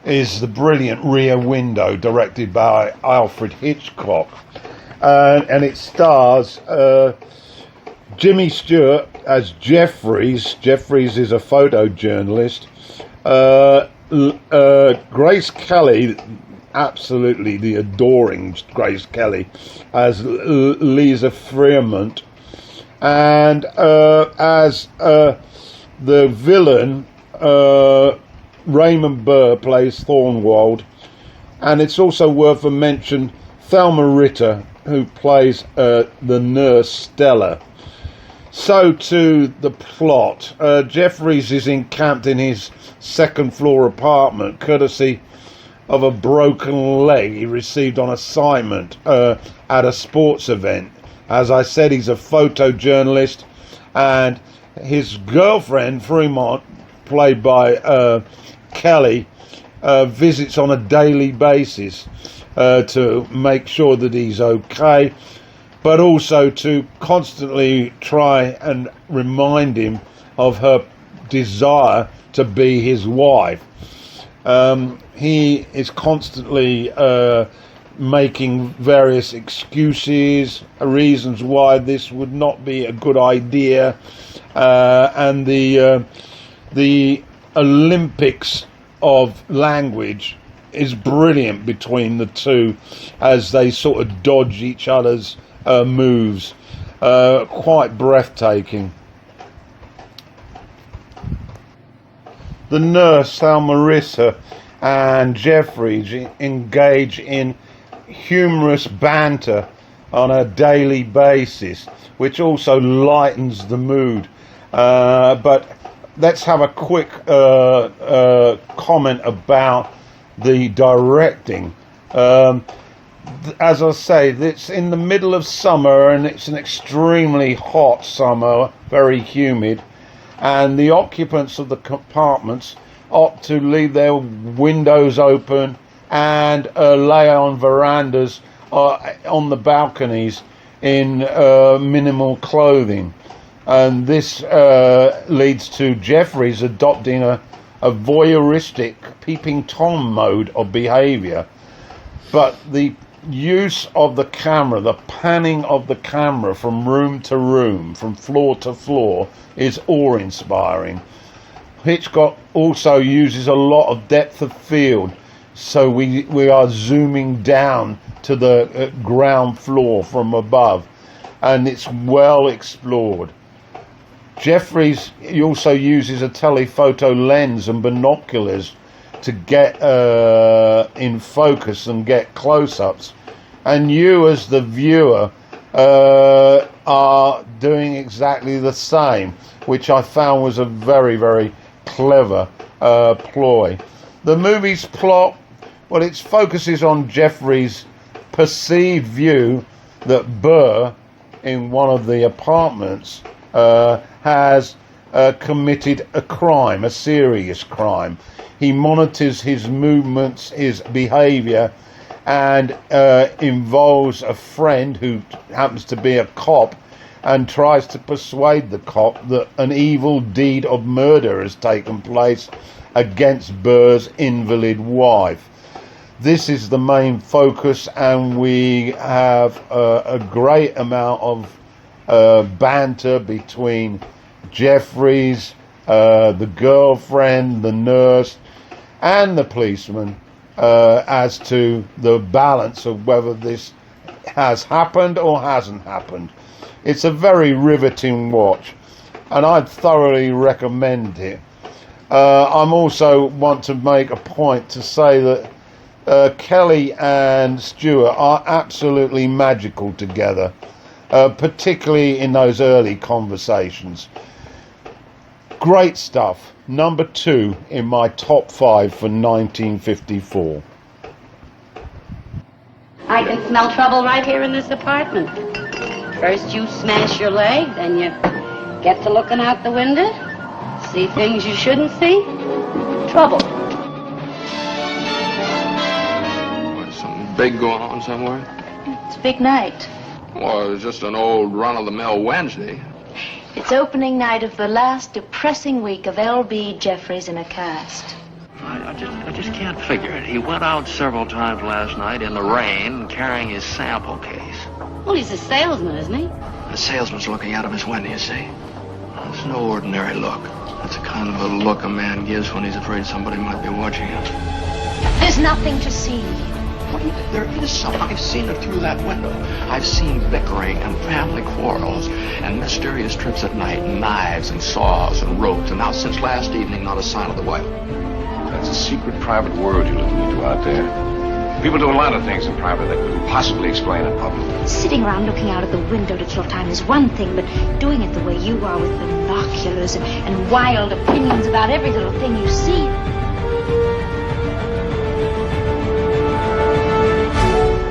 is the brilliant Rear Window, directed by Alfred Hitchcock. And it stars Jimmy Stewart as Jeffries. Jeffries is a photojournalist. Grace Kelly, absolutely the adoring Grace Kelly, as Lisa Fremont. And as the villain, Raymond Burr plays Thornwald. And it's also worth a mention, Thelma Ritter, who plays the nurse Stella. So to the plot. Jeffries is encamped in his second-floor apartment, courtesy of a broken leg he received on assignment at a sports event. As I said, he's a photojournalist, and his girlfriend, Fremont, played by Kelly, visits on a daily basis to make sure that he's okay, but also to constantly try and remind him of her desire to be his wife. He is constantly making various excuses, reasons why this would not be a good idea, and the Olympics of language is brilliant between the two as they sort of dodge each other's moves. Quite breathtaking. The nurse, Thelma Ritter, and Jeffries engage in humorous banter on a daily basis, which also lightens the mood. But let's have a quick comment about the directing. As I say, it's in the middle of summer, and it's an extremely hot summer, very humid, and the occupants of the compartments opt to leave their windows open and lay on verandas on the balconies in minimal clothing. And this leads to Jeffries adopting a voyeuristic peeping Tom mode of behaviour. But the use of the camera, the panning of the camera from room to room, from floor to floor, is awe-inspiring. Hitchcock also uses a lot of depth of field, so we are zooming down to the ground floor from above, and it's well explored. Jeffries also uses a telephoto lens and binoculars to get in focus and get close-ups, and you as the viewer are doing exactly the same, which I found was a very, very clever ploy. The movie's plot, well, it focuses on Jeffries' perceived view that Burr, in one of the apartments, has committed a crime, a serious crime. He monitors his movements, his behaviour, and involves a friend who happens to be a cop, and tries to persuade the cop that an evil deed of murder has taken place against Burr's invalid wife. This is the main focus, and we have a great amount of banter between Jeffries, the girlfriend, the nurse, and the policeman as to the balance of whether this has happened or hasn't happened. It's a very riveting watch, and I'd thoroughly recommend it. I'm also want to make a point to say that Kelly and Stewart are absolutely magical together, particularly in those early conversations. Great stuff. Number 2 in my top 5 for 1954. I can smell trouble right here in this apartment. First you smash your leg, then you get to looking out the window, see things you shouldn't see. Trouble. What, something big going on somewhere? It's a big night. Well, it's just an old run-of-the-mill Wednesday. It's opening night of the last depressing week of L.B. Jeffries in a cast. I just can't figure it. He went out several times last night in the rain carrying his sample case. Well, he's a salesman, isn't he? The salesman's looking out of his window, you see. It's no ordinary look. It's the kind of a look a man gives when he's afraid somebody might be watching him. There's nothing to see. There is some. I've seen it through that window. I've seen bickering and family quarrels and mysterious trips at night, and knives and saws and ropes, and now since last evening, not a sign of the wife. That's a secret private world you're looking into out there. People do a lot of things in private they couldn't possibly explain in public. Sitting around looking out at the window to kill time is one thing, but doing it the way you are with binoculars and wild opinions about every little thing you see.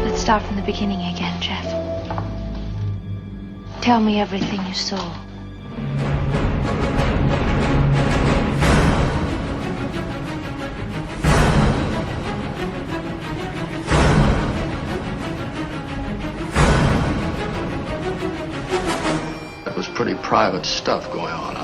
Let's start from the beginning again, Jeff. Tell me everything you saw. There was pretty private stuff going on